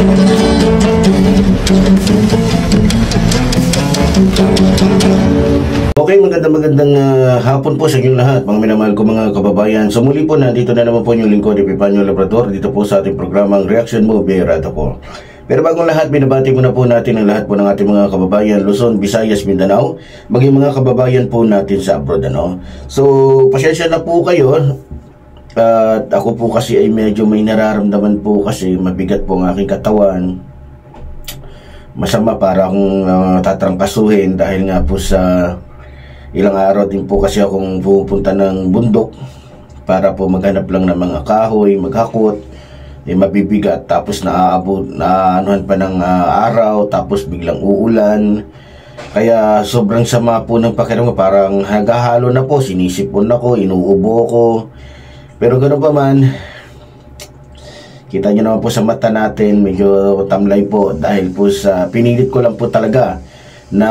Okay, magandang hapon po sa inyong lahat, mga minamahal ko mga kababayan. So muli po, nandito na naman po yung lingkod Epifanio Labrador dito po sa ating programang Reaction Mo Berata po. Pero bagong lahat, binabati muna po natin ang lahat po ng ating mga kababayan Luzon, Visayas, Mindanao, maging mga kababayan po natin sa abroad, ano. So pasensya na po kayo. At ako po kasi ay medyo may nararamdaman po kasi mabigat po ang aking katawan. Masama para akong tatrangkasuhin dahil nga po sa ilang araw din po kasi akong pupunta ng bundok para po maghanap lang ng mga kahoy, maghakot, mabibigat, tapos naanuhan pa ng araw, tapos biglang uulan. Kaya sobrang sama po ng pakiramdam, parang hagahalo na po, sinisipon ako, inuubo ko. Pero ganoon pa man, kita nyo naman po sa mata natin, medyo tamlay po dahil po sa pinilit ko lang po talaga na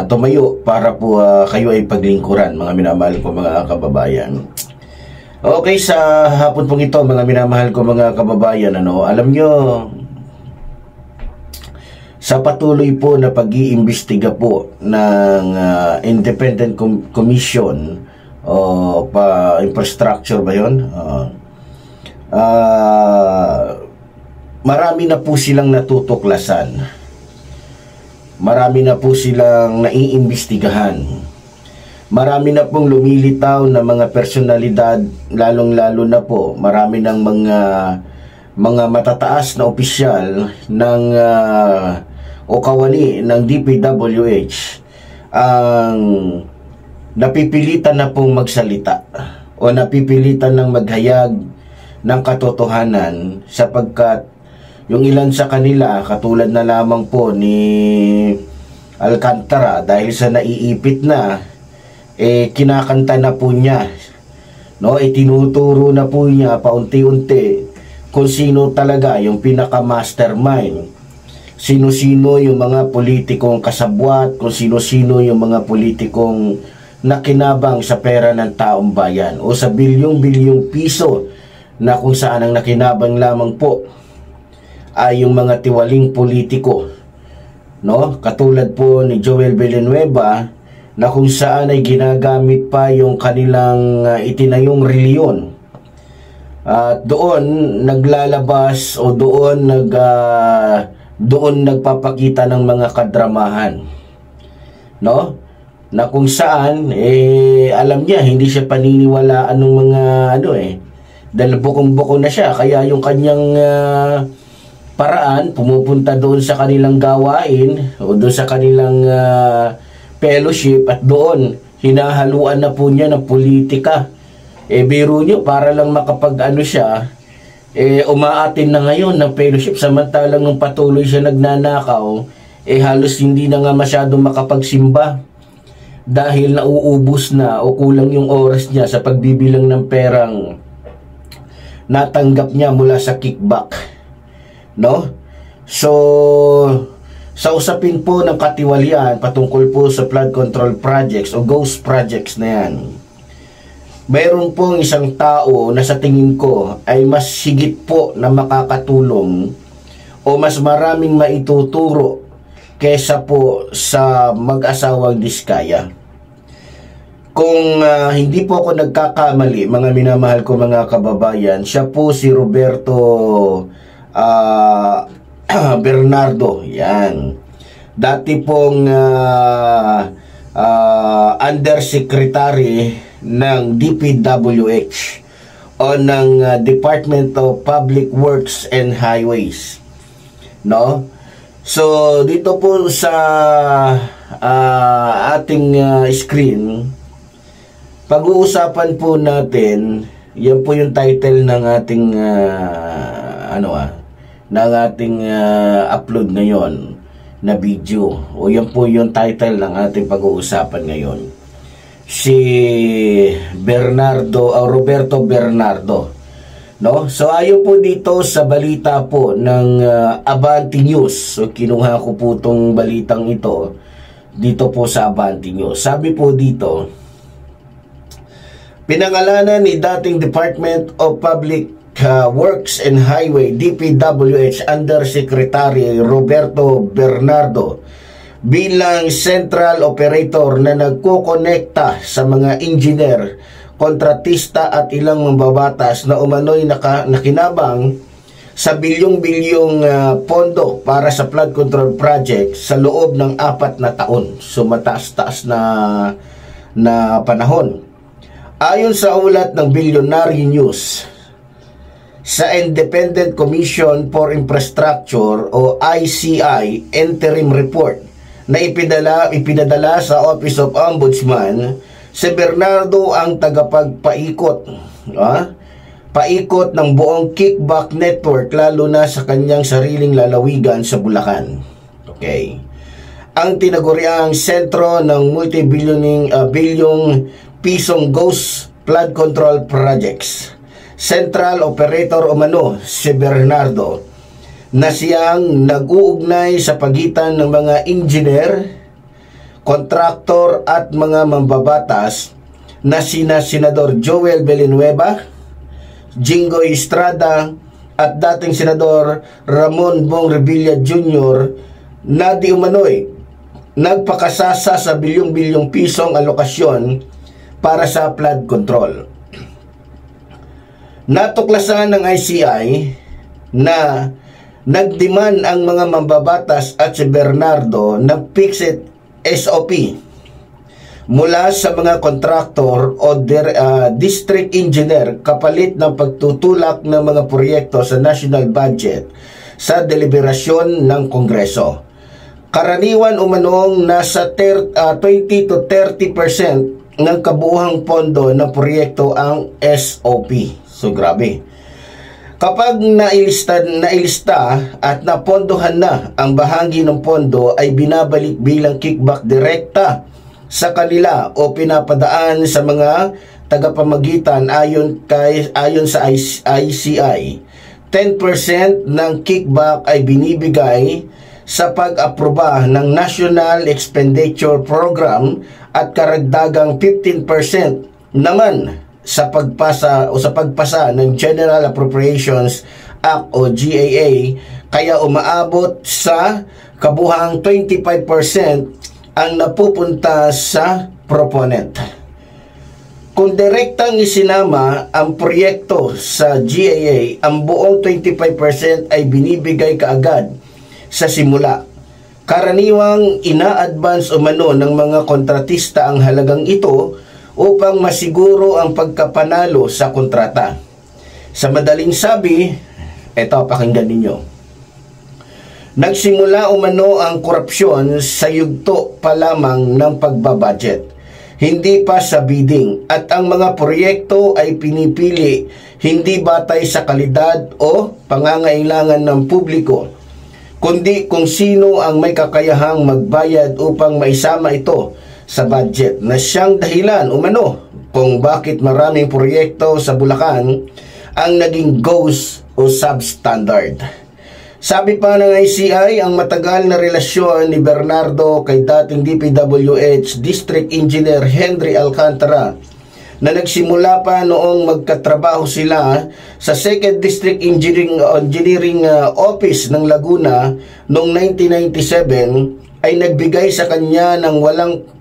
tumayo para po kayo ay paglingkuran, mga minamahal ko mga kababayan. Okay, sa hapon pong ito, mga minamahal ko mga kababayan, alam nyo, sa patuloy po na pag-iimbestiga po ng Independent Commission o infrastructure ba yun? Marami na po silang natutuklasan. Marami na po silang naiimbestigahan. Marami na pong lumilitaw na mga personalidad, lalong-lalo na po, marami ng mga matataas na opisyal ng o kawani ng DPWH ang napipilitan na pong magsalita o napipilitan ng maghayag ng katotohanan, sapagkat yung ilan sa kanila, katulad na lamang po ni Alcantara, dahil sa naiipit na, kinakanta na po niya, tinuturo na po niya paunti-unti kung sino talaga yung pinaka-mastermind, sino-sino yung mga politikong kasabwat, kung sino-sino yung mga politikong nakinabang sa pera ng taong bayan o sa bilyong-bilyong piso, na kung saan ang nakinabang lamang po ay yung mga tiwaling politiko, katulad po ni Joel Villanueva, na kung saan ay ginagamit pa yung kanilang itinayong reliyon. At doon naglalabas o doon nagpapakita ng mga kadramahan, na kung saan alam niya hindi siya paniniwalaan ng mga dahil bukong-buko na siya, kaya yung kanyang paraan, pumupunta doon sa kanilang gawain o doon sa kanilang fellowship, at doon hinahaluan na po niya ng politika. Biro nyo, para lang makapag siya, umaatin na ngayon ng fellowship, samantalang nung patuloy siya nagnanakaw, halos hindi na nga masyadong makapagsimba dahil nauubos na o kulang yung oras niya sa pagbibilang ng perang natanggap niya mula sa kickback, So sa usapin po ng katiwalian patungkol po sa flood control projects o ghost projects na yan, mayroon pong isang tao na sa tingin ko ay mas higit po na makakatulong o mas maraming maituturo kesa po sa mag-asawang Diskaya. Kung hindi po ako nagkakamali, mga minamahal ko mga kababayan, siya po si Roberto Bernardo. Yan. Dati pong undersecretary ng DPWH o ng Department of Public Works and Highways. So dito po sa ating screen, pag-uusapan po natin, yan po yung title ng ating ng ating upload ngayon na video, o yan po yung title ng ating pag-uusapan ngayon. Si Roberto Bernardo, So ayon po dito sa balita po ng Abante News, so kinuha ko po itong balitang ito dito po sa Abante News. Sabi po dito, pinangalanan ni dating Department of Public Works and Highway DPWH Undersecretary Roberto Bernardo bilang central operator na nagkukonekta sa mga engineer, kontratista at ilang mambabatas na umano'y nakinabang sa bilyong-bilyong pondo para sa flood control project sa loob ng 4 na taon. So mataas-taas na panahon. Ayon sa ulat ng Billionaire News, sa Independent Commission for Infrastructure o ICI interim report na ipinadala sa Office of Ombudsman, si Bernardo ang tagapagpaikot paikot ng buong kickback network, lalo na sa kanyang sariling lalawigan sa Bulacan. Okay. Ang tinaguriang sentro ng bilyong pisong ghost flood control projects. Central operator umano si Bernardo, na siyang nag-uugnay sa pagitan ng mga engineer, kontraktor at mga mambabatas na sina Senador Joel Villanueva, Jingoy Estrada at dating Senador Ramon Bong Revilla Jr. na di umano'y nagpakasasa sa bilyong-bilyong pisong alokasyon para sa flood control. Natuklasan ng ICI na nagdemand ang mga mambabatas at si Bernardo ng fixed SOP mula sa mga kontraktor o district engineer kapalit ng pagtutulak ng mga proyekto sa national budget sa deliberasyon ng Kongreso. Karaniwan umanong nasa 20 to 30% ng kabuuhang pondo ng proyekto ang SOP. So grabe. Kapag nailista at napondohan na ang bahagi ng pondo, ay binabalik bilang kickback direkta sa kanila o pinapadaan sa mga tagapamagitan ayon sa ICI. 10% ng kickback ay binibigay sa pag-aproba ng National Expenditure Program at karagdagang 15% naman sa pagpasa ng General Appropriations Act o GAA, kaya umaabot sa kabuhang 25% ang napupunta sa proponent. Kung direktang isinama ang proyekto sa GAA, ang buong 25% ay binibigay kaagad sa simula. Karaniwang ina-advance umano ng mga kontratista ang halagang ito upang masiguro ang pagkapanalo sa kontrata. Sa madaling sabi, eto, pakinggan ninyo. Nagsimula umano ang korupsyon sa yugto pa lamang ng pagbabudget, hindi pa sa bidding, at ang mga proyekto ay pinipili hindi batay sa kalidad o pangangailangan ng publiko, kundi kung sino ang may kakayahang magbayad upang maisama ito sa budget, na siyang dahilan umano kung bakit maraming proyekto sa Bulacan ang naging ghost o substandard. Sabi pa ng ICI, ang matagal na relasyon ni Bernardo kay dating DPWH District Engineer Henry Alcantara, na nagsimula pa noong magkatrabaho sila sa 2nd District Engineering Office ng Laguna noong 1997, ay nagbigay sa kanya ng walang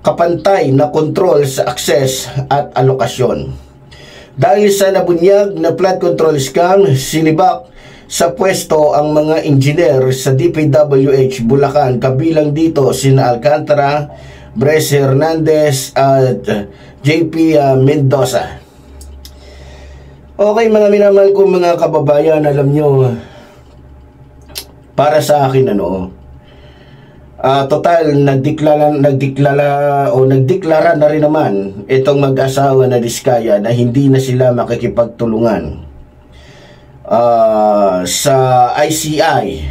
kapantay na kontrol sa access at alokasyon. Dahil sa nabunyag na flood control scam, sinibak sa pwesto ang mga engineer sa DPWH Bulacan, kabilang dito sina Alcantara, Bres Hernandez at JP Mendoza. Okay, mga minamahal kong mga kababayan, alam nyo, para sa akin total nagdeklara na rin naman itong mag-asawa na Diskaya na hindi na sila makikipagtulungan sa ICI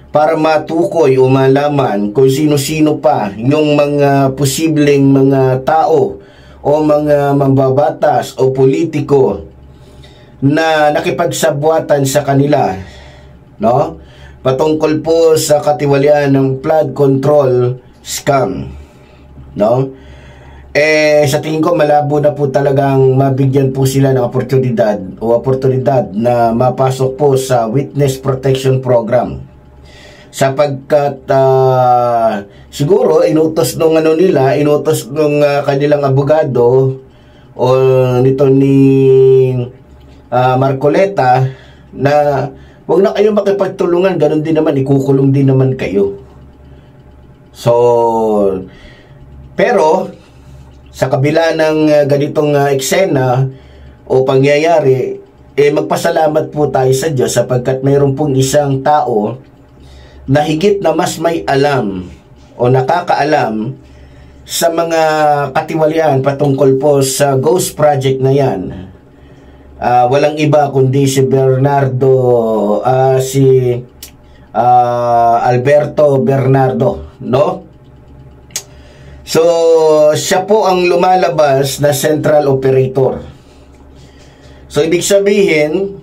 para matukoy o malaman kung sino-sino pa yung mga posibleng mga tao o mga mambabatas o politiko na nakipagsabwatan sa kanila, no? Patungkol po sa katiwalian ng flood control scam, no? sa tingin ko malabo na po talagang mabigyan po sila ng oportunidad na mapasok po sa Witness Protection Program. Sapagkat siguro inutos nung kanilang abogado o nito ni Marcoleta na wag na kayo makipagtulungan, ganun din naman, ikukulong din naman kayo. So, pero sa kabila ng ganitong eksena o pangyayari, magpasalamat po tayo sa Diyos sapagkat mayroon pong isang tao na higit na mas may alam o nakakaalam sa mga katiwalian patungkol po sa Ghost Project na yan. Walang iba kundi si Alberto Bernardo, no? So, siya po ang lumalabas na central operator. So, ibig sabihin,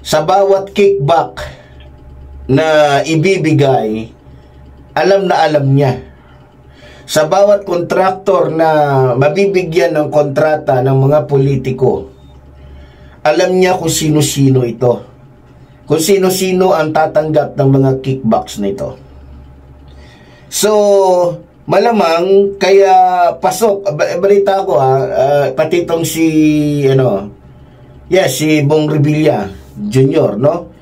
sa bawat kickback na ibibigay, alam na alam niya. Sa bawat kontraktor na mabibigyan ng kontrata ng mga politiko, alam niya kung sino-sino ito. Kung sino-sino ang tatanggap ng mga kickbacks na ito. So, malamang kaya pasok, balita ko pati itong si Bong Revilla Jr., no?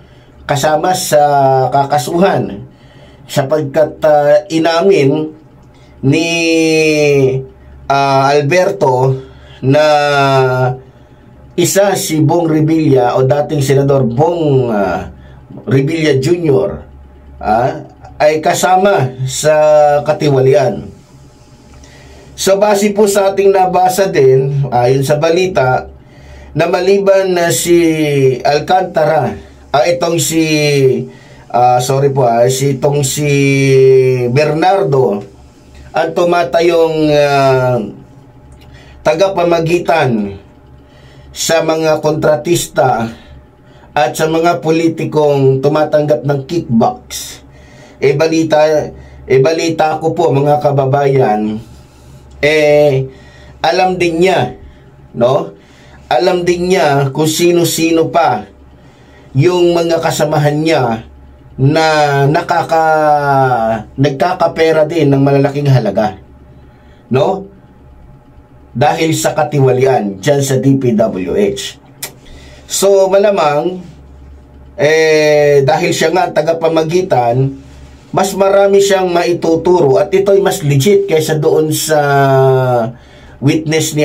Kasama sa kakasuhan sapagkat inamin ni Alberto na isa si Bong Revilla o dating Senador Bong Revilla Jr. Ay kasama sa katiwalian. So base po sa ating nabasa din, ayon sa balita, na maliban na si Alcantara, itong si Bernardo, ang tumatayong tagapamagitan sa mga kontratista at sa mga politikong tumatanggap ng kickbacks. Balita ko po mga kababayan, alam din niya, no? Alam din niya kung sino-sino pa yung mga kasamahan niya na nagkakapera din ng malalaking halaga, no? Dahil sa katiwalian dyan sa DPWH. So malamang dahil siya nga tagapamagitan, mas marami siyang maituturo at ito'y mas legit kaysa doon sa witness ni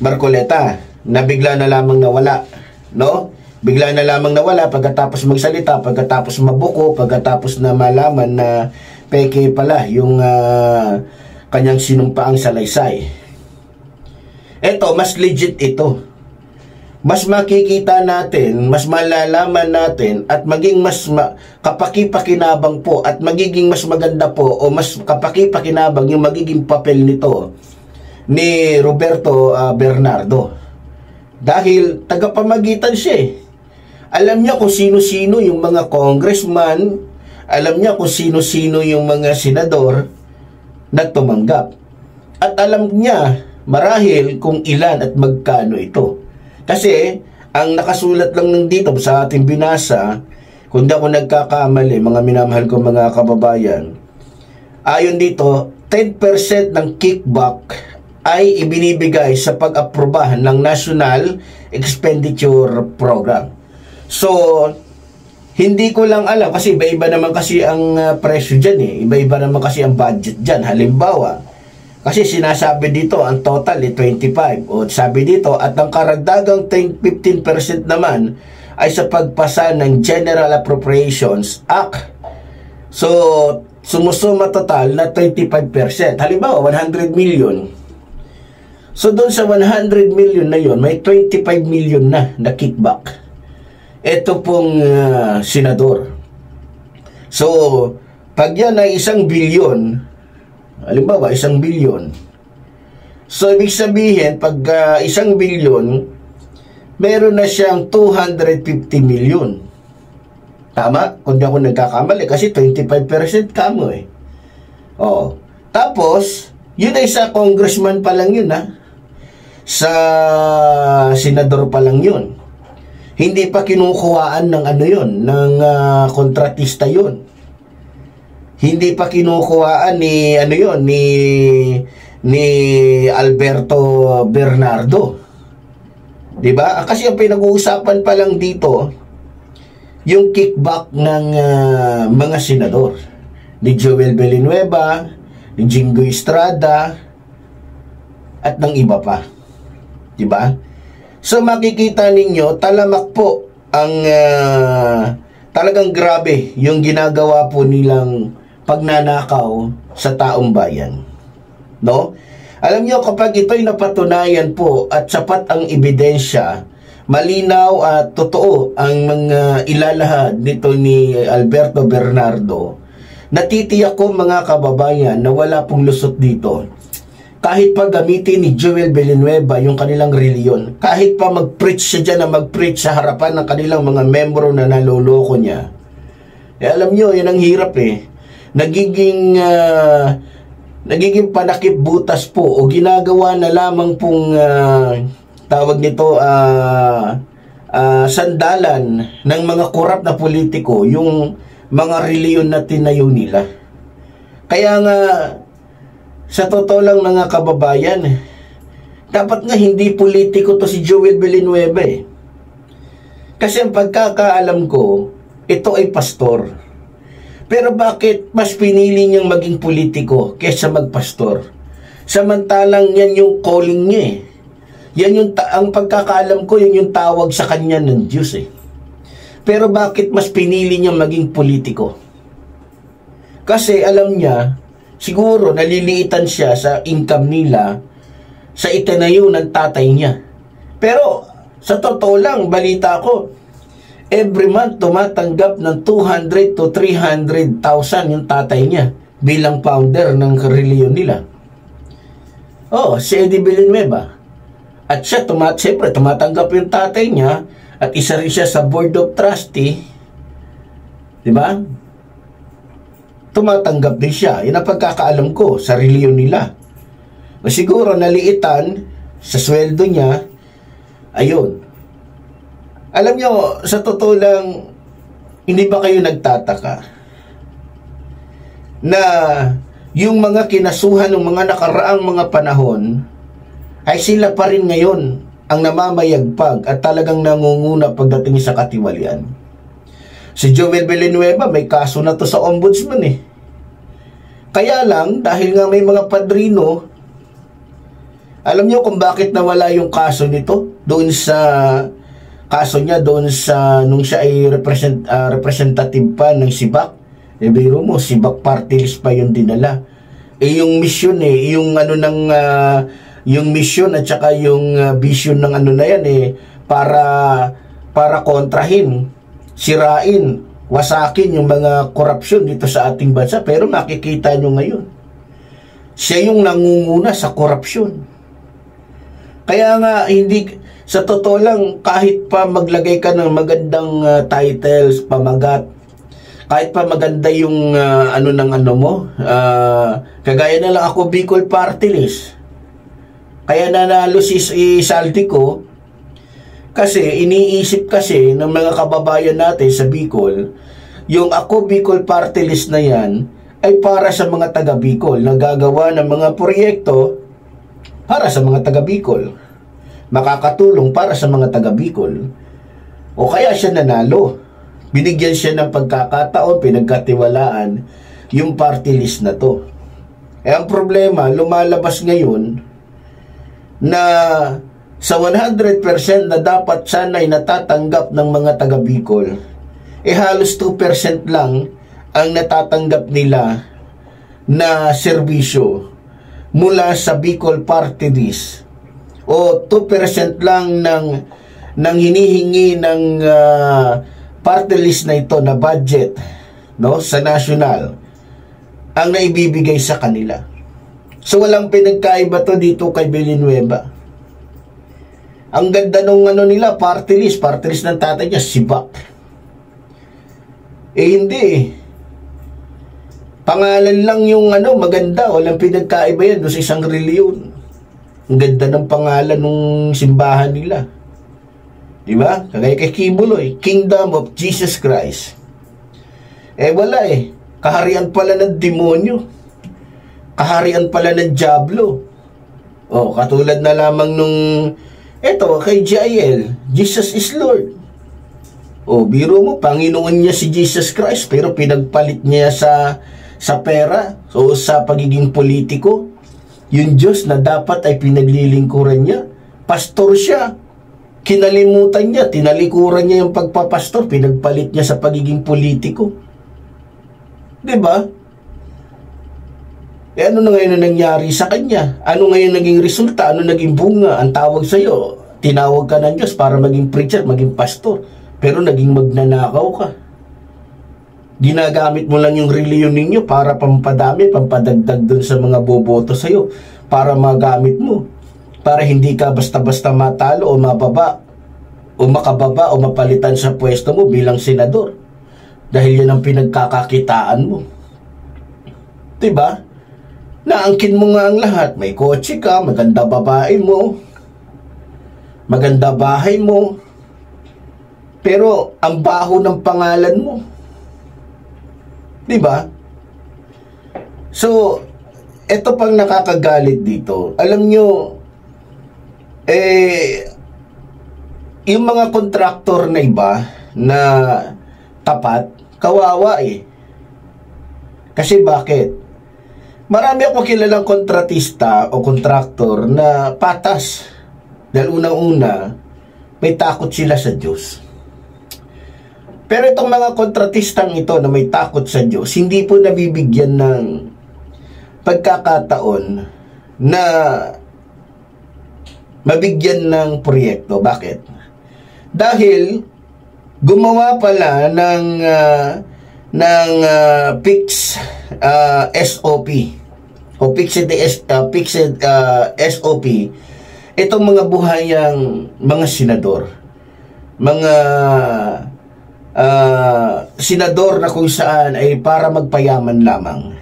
Marcoleta na bigla na lamang nawala, no? Bigla na lamang nawala pagkatapos magsalita, pagkatapos mabuko, pagkatapos na malaman na peke pala yung kanyang sinumpaang salaysay. Eto, mas legit ito. Mas makikita natin, mas malalaman natin at maging mas kapakipakinabang po at magiging mas maganda po o mas kapakipakinabang yung magiging papel nito ni Roberto Bernardo. Dahil tagapamagitan siya. Alam niya kung sino-sino yung mga congressman, alam niya kung sino-sino yung mga senador na tumanggap. At alam niya marahil kung ilan at magkano ito. Kasi ang nakasulat lang dito sa ating binasa, kung di ako nagkakamali, mga minamahal ko mga kababayan, ayon dito, 10% ng kickback ay ibinibigay sa pag-aprobahan ng National Expenditure Program. So, hindi ko lang alam kasi iba-iba naman kasi ang presyo dyan Iba-iba naman kasi ang budget dyan. Halimbawa, kasi sinasabi dito ang total 25 o sabi dito at ang karagdagang 15% naman ay sa pagpasa ng General Appropriations Act. So, sumusuma total na 25%. Halimbawa, 100 million. So, doon sa 100 million na yon may 25 million na kickback. Ito pong senador. So, pag yan ay 1 billion, halimbawa, 1 billion. So, ibig sabihin, pag 1 billion, meron na siyang 250 million. Tama? Kung di ako nagkakamali, kasi 25% kamo Oo. Tapos, yun ay sa congressman pa lang yun, ha? Sa senador pa lang yun. Hindi pa kinukuhaan ng ano yun, ng kontratista yun. Hindi pa kinukuhaan ni ano yun, ni Alberto Bernardo. 'Di ba? Kasi ang pinag-uusapan pa lang dito yung kickback ng mga senador, ni Joel Villanueva, ni Jingoy Estrada, at ng iba pa. 'Di ba? So makikita ninyo, talamak po ang talagang grabe yung ginagawa po nilang pagnanakaw sa taong bayan. No? Alam nyo, kapag ito'y napatunayan po at sapat ang ebidensya, malinaw at totoo ang mga ilalahad nito ni Alberto Bernardo, natitiyak ko mga kababayan na wala pong lusot dito. Kahit pa gamitin ni Joel Villanueva yung kanilang reliyon, kahit pa mag-preach siya dyan na mag-preach sa harapan ng kanilang mga membro na naloloko niya, alam nyo, yan ang hirap eh. Nagiging panakip butas po o ginagawa na lamang pong tawag nito sandalan ng mga korap na politiko yung mga reliyon na tinayo nila. Kaya nga sa totoo lang mga kababayan, dapat nga hindi politiko to si Joel Villanueva eh. Kasi ang pagkakaalam ko, ito ay pastor. Pero bakit mas pinili niyang maging politiko kaysa magpastor? Samantalang yan yung calling niya eh. Yan yung ang pagkakaalam ko, yan yung tawag sa kanya ng Diyos eh. Pero bakit mas pinili niyang maging politiko? Kasi alam niya, siguro naliliitan siya sa income nila sa itinayo ng tatay niya. Pero sa totoo lang, balita ko, every month tumatanggap ng 200 to 300,000 yung tatay niya bilang founder ng reliyon nila. Oh, si Eddie Villanueva. At siya, siyempre, tumatanggap yung tatay niya at isa rin siya sa board of trustee. Diba? Tumatanggap din siya. Yun ang pagkakaalam ko sa reliyon nila. O siguro naliitan sa sweldo niya, ayun. Alam nyo, sa totoo lang, hindi ba kayo nagtataka na yung mga kinasuhan ng mga nakaraang mga panahon ay sila pa rin ngayon ang namamayagpag at talagang nangunguna pagdating sa katiwalian? Si Joel Villanueva, may kaso na to sa ombudsman eh. Kaya lang, dahil nga may mga padrino, alam nyo kung bakit nawala yung kaso nito? Doon sa kaso niya doon sa nung siya ay representative pa ng SIBAC. Eh biro mo, SIBAC party list pa yung dinala. Eh yung mission yung ano ng yung mission at saka yung vision ng ano na yan para kontrahin, sirain, wasakin yung mga korupsyon dito sa ating bansa. Pero makikita nyo ngayon, siya yung nangunguna sa korupsyon. Kaya nga hindi, sa totoo lang, kahit pa maglagay ka ng magandang titles, pamagat, kahit pa maganda yung kagaya na lang ako Bicol Party List. Kaya nanalo si Saltico kasi iniisip kasi ng mga kababayan natin sa Bicol, yung ako Bicol Party List na yan ay para sa mga taga Bicol, nagagawa ng mga proyekto para sa mga taga Bicol, makakatulong para sa mga taga Bicol. O kaya siya nanalo, binigyan siya ng pagkakataon, pinagkatiwalaan yung party list na to. Ang problema, lumalabas ngayon na sa 100% na dapat sana'y natatanggap ng mga taga Bicol, halos 2% lang ang natatanggap nila na serbisyo mula sa Bicol Party List, o 2% lang ng hinihingi ng party list na ito na budget, no, sa national ang naibibigay sa kanila. So walang pinagkaiba to dito kay Villanueva. Ang ganda nung nila, party list ng tatay niya, SIBAC. Hindi eh. Pangalan lang yung maganda, walang pinagkaiba yan doon sa isang reliyon. Ang ganda ng pangalan ng simbahan nila. Di ba? Kagaya kay Kibuloy, Kingdom of Jesus Christ. Wala kaharian pala ng demonyo. Kaharian pala ng Diablo. Katulad na lamang nung kay Jael, Jesus is Lord. Biro mo, Panginoon niya si Jesus Christ, pero pinagpalit niya sa pera, sa pagiging politiko. Yung Diyos na dapat ay pinaglilingkuran niya, pastor siya. Kinalimutan niya, tinalikuran niya yung pagpapastor, pinagpalit niya sa pagiging politiko. Diba? Ano na ngayon na nangyari sa kanya? Ano ngayon naging resulta? Ano naging bunga? Ang tawag sa'yo, tinawag ka ng Diyos para maging preacher, maging pastor, pero naging magnanakaw ka. Ginagamit mo lang yung reliyon ninyo para pampadami, pampadagdag dun sa mga boboto sa'yo, para magamit mo, para hindi ka basta-basta matalo o mababa, o makababa o mapalitan sa pwesto mo bilang senador. Dahil yan ang pinagkakakitaan mo. Diba? Naangkin mo nga ang lahat. May kotse ka, maganda babae mo, maganda bahay mo, pero ang baho ng pangalan mo. Diba? So, ito pang nakakagalit dito. Alam nyo, yung mga kontraktor na iba na tapat, kawawa Kasi bakit? Marami ako kilalang kontratista o kontraktor na patas. Dahil unang-una, may takot sila sa Diyos. Pero itong mga kontratistang ito na may takot sa Diyos, hindi po nabibigyan ng pagkakataon na mabigyan ng proyekto. Bakit? Dahil gumawa pala ng fixed SOP o fixed SOP itong mga buhayang mga senador, mga senador na kung saan ay para magpayaman lamang.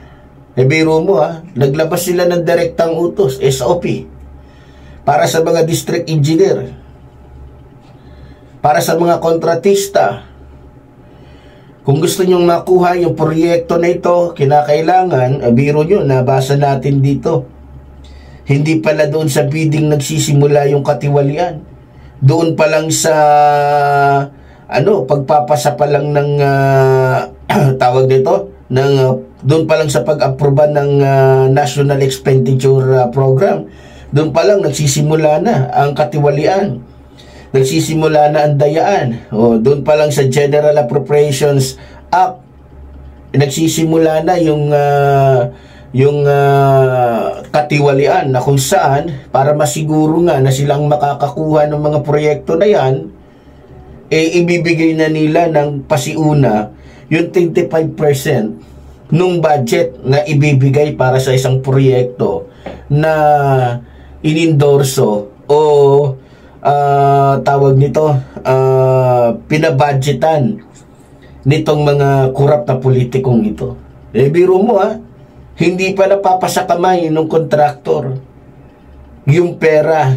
Biro mo naglabas sila ng direktang utos, SOP, para sa mga district engineer, para sa mga kontratista. Kung gusto nyong makuha yung proyekto na ito, kinakailangan, biro nyo, nabasa natin dito, hindi pala doon sa bidding nagsisimula yung katiwalian. Doon pa lang sa pagpapasa pa lang ng tawag nito, doon pa lang sa pag-aproba ng National Expenditure Program, doon pa lang nagsisimula na ang katiwalian. Nagsisimula na ang dayaan. Doon pa lang sa General Appropriations Act, nagsisimula na yung katiwalian na kung saan, para masiguro nga na silang makakakuha ng mga proyekto na yan, ibibigay na nila ng pasiuna yung 25% nung budget na ibibigay para sa isang proyekto na inendorso o tawag nito, pinabudgetan nitong mga korap na politikong ito. Biro mo hindi pa napapasa kamay ng kontraktor yung pera,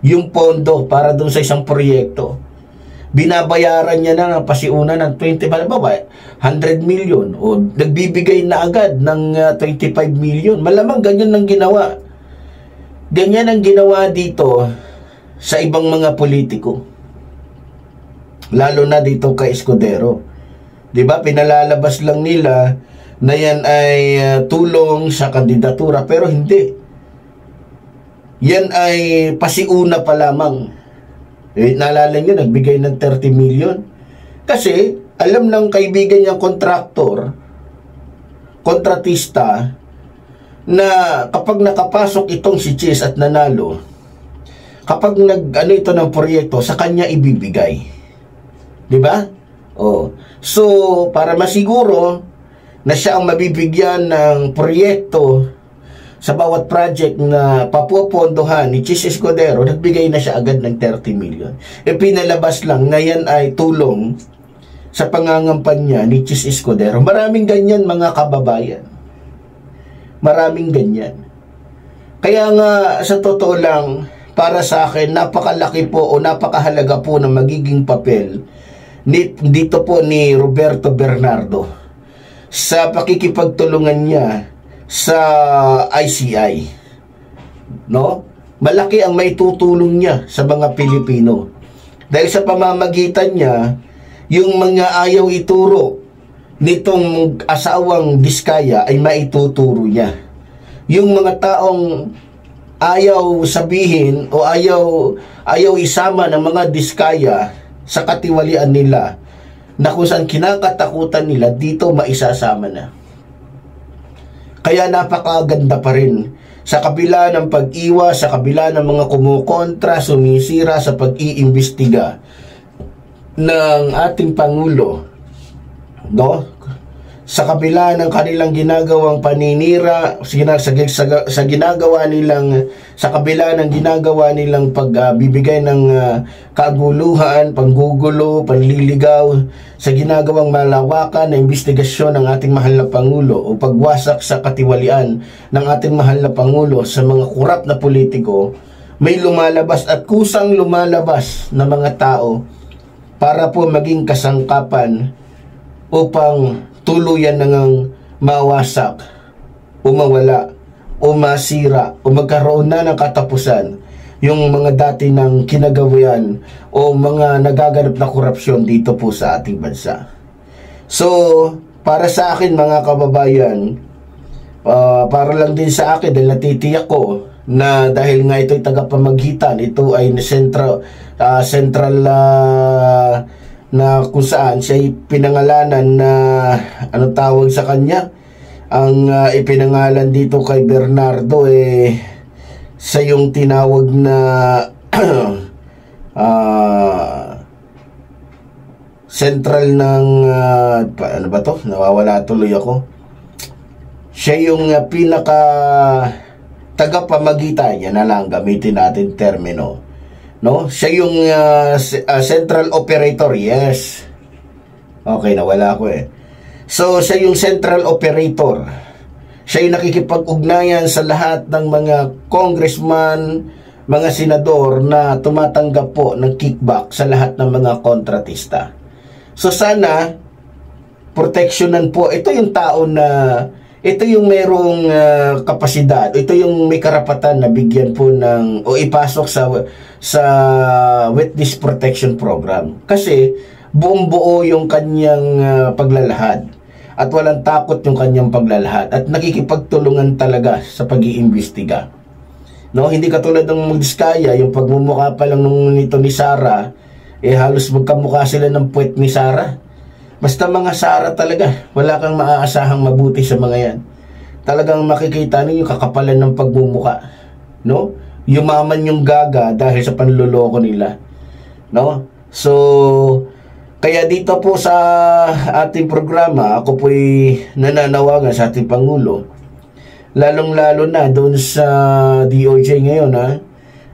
yung pondo para doon sa isang proyekto. Binabayaran niya na ng pasiuna ng 100 million o nagbibigay na agad ng 25 million. Malamang ganyan ang ginawa. Ganyan ang ginawa dito sa ibang mga politiko. Lalo na dito kay Escudero. 'Di ba? Pinalalabas lang nila na yan ay tulong sa kandidatura, pero hindi. Yan ay pasiuna pa lamang. Naalala nyo, nagbigay ng 30 million. Kasi alam ng kaibigan niyang kontratista, na kapag nakapasok itong si Chis at nanalo, kapag ito ng proyekto, sa kanya ibibigay. Diba? So, para masiguro na siya ang mabibigyan ng proyekto sa bawat project na papupondohan ni Chis Escudero, nagbigay na siya agad ng 30 million. Pinalabas lang na yan ay tulong sa pangangampanya ni Chis Escudero. Maraming ganyan mga kababayan. Maraming ganyan. Kaya nga sa totoo lang, para sa akin, napakalaki po o napakahalaga po ng magiging papel dito po ni Roberto Bernardo sa pakikipagtulungan niya sa ICI. No? Malaki ang maitutulong niya sa mga Pilipino. Dahil sa pamamagitan niya, yung mga ayaw ituro nitong asawang Diskaya ay maituturo niya. Yung mga taong ayaw sabihin o ayaw isama ng mga Diskaya sa katiwalian nila na kung saan kinakatakutan nila, dito maisasama na. Kaya napakaganda pa rin sa kabila ng pag-iwas, sa kabila ng mga kumukontra, sumisira sa pag-iimbestiga ng ating Pangulo, no? Sa kabila ng kanilang ginagawang paninira, sa ginagawa nilang, sa kabila ng ginagawa nilang pagbibigay ng kaguluhan, panggugulo, panliligaw, sa ginagawang malawakan na investigasyon ng ating mahal na Pangulo o pagwasak sa katiwalian ng ating mahal na Pangulo sa mga kurap na politiko, may lumalabas at kusang lumalabas na mga tao para po maging kasangkapan upang tuluyan nang mawasak o mawala o masira o magkaroon na ng katapusan yung mga dati ng kinagawian o mga nagaganap na korupsyon dito po sa ating bansa. So, para sa akin mga kababayan, para lang din sa akin dahil natitiyak ko na dahil nga ito'y tagapamagitan, ito ay central na kung saan siya pinangalanan na ano tawag sa kanya, ang ipinangalan dito kay Bernardo sa yung tinawag na central ng ano ba to? Nawawala tuloy ako. Siya yung pinaka tagapamagitan, yan na lang gamitin natin termino. No? Siya yung central operator, yes. Okay, nawala ko So, siya yung central operator. Siya yung nakikipag-ugnayan sa lahat ng mga congressman, mga senador na tumatanggap po ng kickback sa lahat ng mga kontratista. So, sana, proteksyonan po. Ito yung tao na ito yung merong kapasidad, ito yung may karapatan na bigyan po ng o ipasok sa witness protection program. Kasi buong buo yung kanyang paglalahad at walang takot yung kanyang paglalahad at nakikipagtulungan talaga sa pag-iimbestiga. No, hindi katulad ng Diskaya, yung pagmumukha pa lang nito ni Sara, halos magkamukha sila ng puwet ni Sara. Basta mga Sara talaga, wala kang maaasahang mabuti sa mga yan. Talagang makikita niyo yung kakapalan ng pagmumuka, no? Yumaman yung gaga dahil sa panluloko nila, no? So, kaya dito po sa ating programa, ako po'y nananawagan sa ating Pangulo, lalong-lalo na doon sa DOJ ngayon,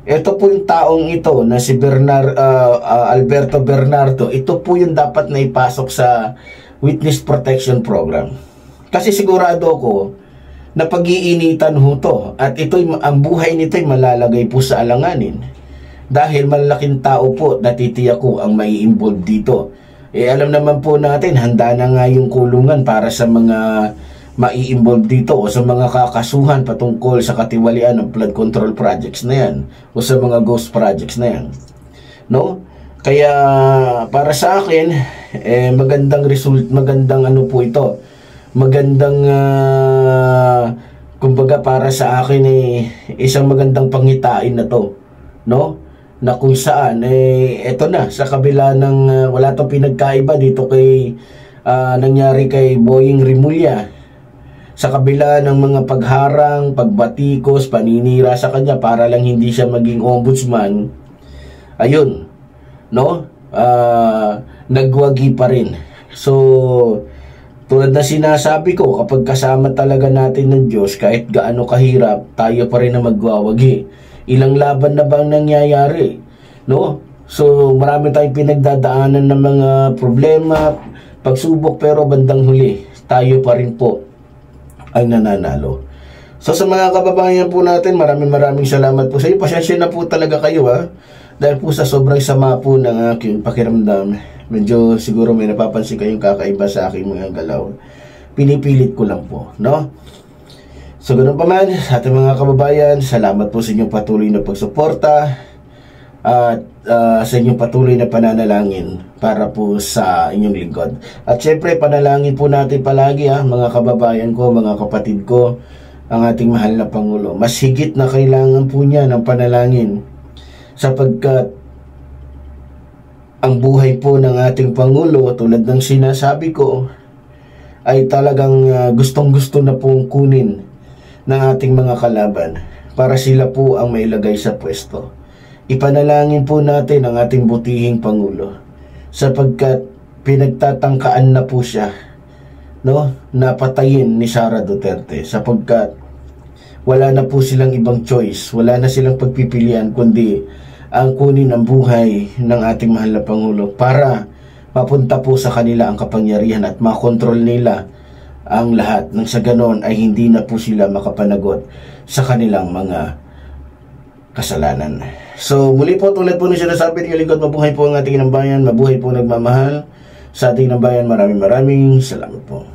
ito po yung taong ito na si Alberto Bernardo, ito po yung dapat na ipasok sa Witness Protection Program. Kasi sigurado ko na pag-iinitan ho to at ang buhay nito'y malalagay po sa alanganin. Dahil malaking tao po, natitiyak ko ang mai-involve dito. Alam naman po natin, handa na nga yung kulungan para sa mga mai-involve dito o sa mga kakasuhan patungkol sa katiwalian ng flood control projects na yan o sa mga ghost projects na yan, no? Kaya para sa akin magandang result, magandang ano po ito, magandang kumbaga para sa akin isang magandang pangitain na to, no? Na kung saan eto na sa kabila ng wala tong pinagkaiba dito kay nangyari kay Boying Rimulya. Sa kabila ng mga pagharang, pagbatikos, paninira sa kanya para lang hindi siya maging ombudsman, ayun, no? Nagwagi pa rin. So, tulad na sinasabi ko, kapag kasama talaga natin ng Diyos, kahit gaano kahirap, tayo pa rin na magwawagi. Ilang laban na bang nangyayari, no? So marami tayong pinagdadaanan ng mga problema, pagsubok, pero bandang huli tayo pa rin po ang nananalo. So sa mga kababayan po natin, maraming salamat po sa iyo. Pasensya na po talaga kayo dahil po sa sobrang sama po ng aking pakiramdam. Medyo siguro may napapansin kayong kakaiba sa aking mga galaw. Pinipilit ko lang po, no? So ganun pa man, sa ating mga kababayan, salamat po sa inyong patuloy na pagsuporta at sa inyong patuloy na pananalangin para po sa inyong lingkod. At syempre, panalangin po natin palagi mga kababayan ko, mga kapatid ko, ang ating mahal na Pangulo. Mas higit na kailangan po niya ng panalangin sapagkat ang buhay po ng ating Pangulo, tulad ng sinasabi ko, ay talagang gustong-gusto na pong kunin ng ating mga kalaban para sila po ang mailagay sa pwesto. Ipanalangin po natin ang ating butihing Pangulo sapagkat pinagtatangkaan na po siya, no, napatayin ni Sara Duterte sapagkat wala na po silang ibang choice, wala na silang pagpipilian kundi ang kunin ang buhay ng ating mahal na Pangulo para mapunta po sa kanila ang kapangyarihan at makontrol nila ang lahat, nang sa ganon ay hindi na po sila makapanagot sa kanilang mga kasalanan. So muli po, tulad po na sinasabi ng lingkod, mabuhay po ang ating inang bayan, mabuhay po nagmamahal sa ating inang bayan. Maraming salamat po.